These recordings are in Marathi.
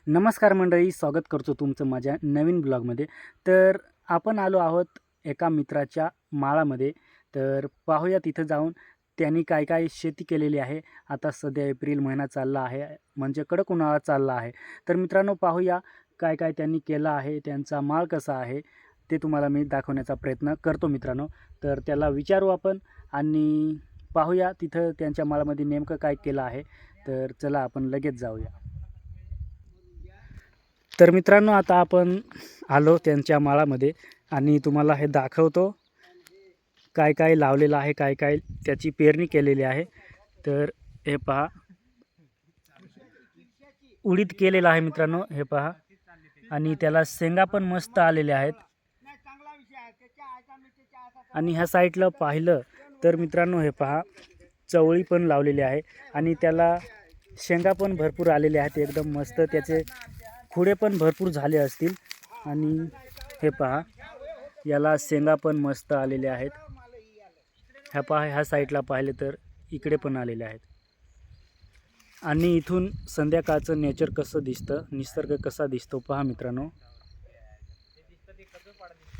नमस्कार मंडळी, स्वागत करतो तुमचं माझ्या नवीन ब्लॉगमध्ये. तर आपण आलो आहोत एका मित्राच्या माळामध्ये. तर पाहूया तिथं जाऊन त्यांनी काय काय शेती केलेली आहे. आता सध्या एप्रिल महिना चालला आहे, म्हणजे कडक उन्हाळा चालला आहे. तर मित्रांनो, पाहूया काय काय त्यांनी केलं आहे, त्यांचा माळ कसा आहे ते तुम्हाला मी दाखवण्याचा प्रयत्न करतो मित्रांनो. तर त्याला विचारू आपण आणि पाहूया तिथं त्यांच्या माळामध्ये नेमकं काय केलं आहे. तर चला आपण लगेच जाऊया. तर मित्रांनो, आता आपण आलो त्यांच्या माळामध्ये आणि तुम्हाला हे दाखवतो काय काय लावलेलं आहे, काय काय त्याची पेरणी केलेली आहे. तर हे पहा, उडीद केलेलं आहे मित्रांनो, हे पहा. आणि त्याला शेंगा पण मस्त आलेल्या आहेत. आणि ह्या साईडला पाहिलं तर मित्रांनो, हे पहा, चवळी पण लावलेली आहे आणि त्याला शेंगा पण भरपूर आलेले आहेत, एकदम मस्त. त्याचे खुडे पण भरपूर झाले असतील. आणि हे पहा, याला शेंगा पण मस्त आलेले आहेत. ह्या पहा, ह्या साईडला पाहिले तर इकडे पण आलेले आहेत. आणि इथून संध्याकाळचं नेचर कसं दिसतं, निसर्ग कसा दिसतो पहा मित्रांनो.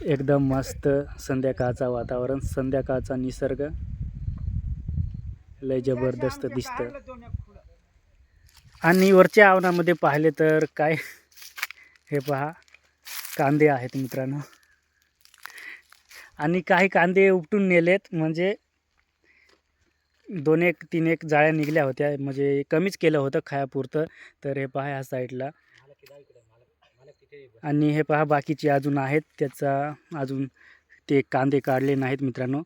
एकदम मस्त संध्याकाळचा वातावरण, संध्याकाळचा निसर्ग लय जबरदस्त दिसतं. आणि वरच्या आवनामध्ये पाहिले तर काय, हे पहा, कांदे आहेत मित्रांनो. आणि काही कांदे उपटून नेलेत, म्हणजे 2-3 जाळ्या निघल्या होत्या, म्हणजे कमीच केलं होतं खायापुरतं. तर हे पहा ह्या साईडला. आणि हे पहा, बाकीचे अजून आहेत, त्याचा अजून ते कांदे काढले नाहीत मित्रांनो.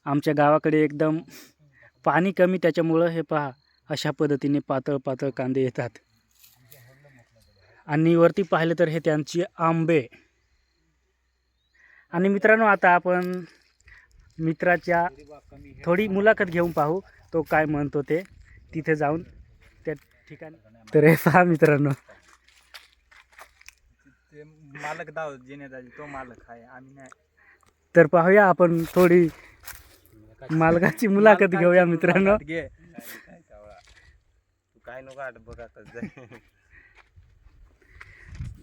आमच्या गावाकडे एकदम पाणी कमी, त्याच्यामुळं हे पहा अशा पद्धतीने पातळ पातळ कांदे येतात. आणि वरती पाहिलं तर हे त्यांचे आंबे. आणि मित्रांनो, आता आपण मित्राच्या थोडी मुलाखत घेऊन पाहू, तो काय म्हणतो ते तिथे जाऊन त्या ठिकाणी. तर हे पहा मित्रांनो, ते मालक दाव जेनेदाजी तो मालक आहे, आम्ही नाही. तर पाहूया आपण थोडी मालकाची मुलाखत घेऊया मित्रांनो. घे तू काय नको आठ बघा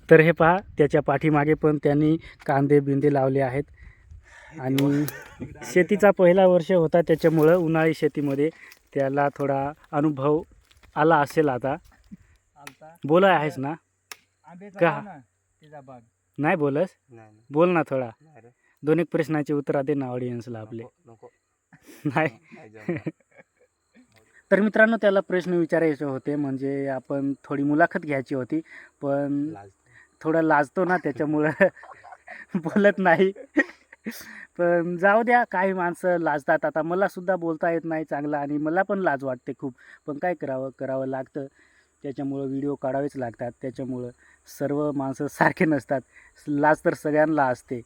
तर हे पहा, त्याच्या पाठीमागे पण त्यांनी कांदे बिंदे लावले आहेत. आणि शेतीचा पहिला वर्ष होता, त्याच्यामुळं उन्हाळी शेतीमध्ये त्याला थोडा अनुभव आला असेल. आता बोला आहेस ना का? नाही बोलस, बोल ना थोडा. 2-1 प्रश्नाचे उत्तर दे ना ऑडियन्सला आपले. नाही. तर मित्रांनो, त्याला प्रश्न विचारायचे होते, म्हणजे आपण थोडी मुलाखत घ्यायची होती, पण थोडा लाजतो ना, त्याच्यामुळं बोलत नाही. पण जाऊ द्या, काही माणसं लाजतात. आता मला सुद्धा बोलता येत नाही चांगलं आणि मला पण लाज वाटते खूप, पण काय करावं लागतं. त्याच्यामुळं व्हिडिओ काढावेच लागतात. त्याच्यामुळं सर्व माणसं सारखे नसतात, लाज तर सगळ्यांना असते.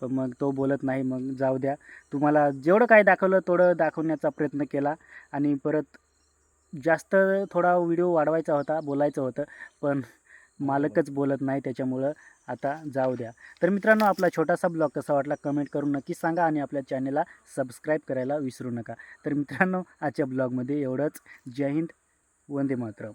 पण मग तो बोलत नाही, मग जाऊ द्या. तुम्हाला जेवढं काय दाखवलं तेवढं दाखवण्याचा प्रयत्न केला. आणि परत जास्त थोडा व्हिडिओ वाढवायचा होता, बोलायचं होतं, पण मालकच बोलत नाही, त्याच्यामुळं आता जाऊ द्या. तर मित्रांनो, आपला छोटासा ब्लॉग कसा वाटला कमेंट करून नक्की सांगा आणि आपल्या चॅनलला सबस्क्राईब करायला विसरू नका. तर मित्रांनो, आजच्या ब्लॉगमध्ये एवढंच. जय हिंद, वंदे मातरम.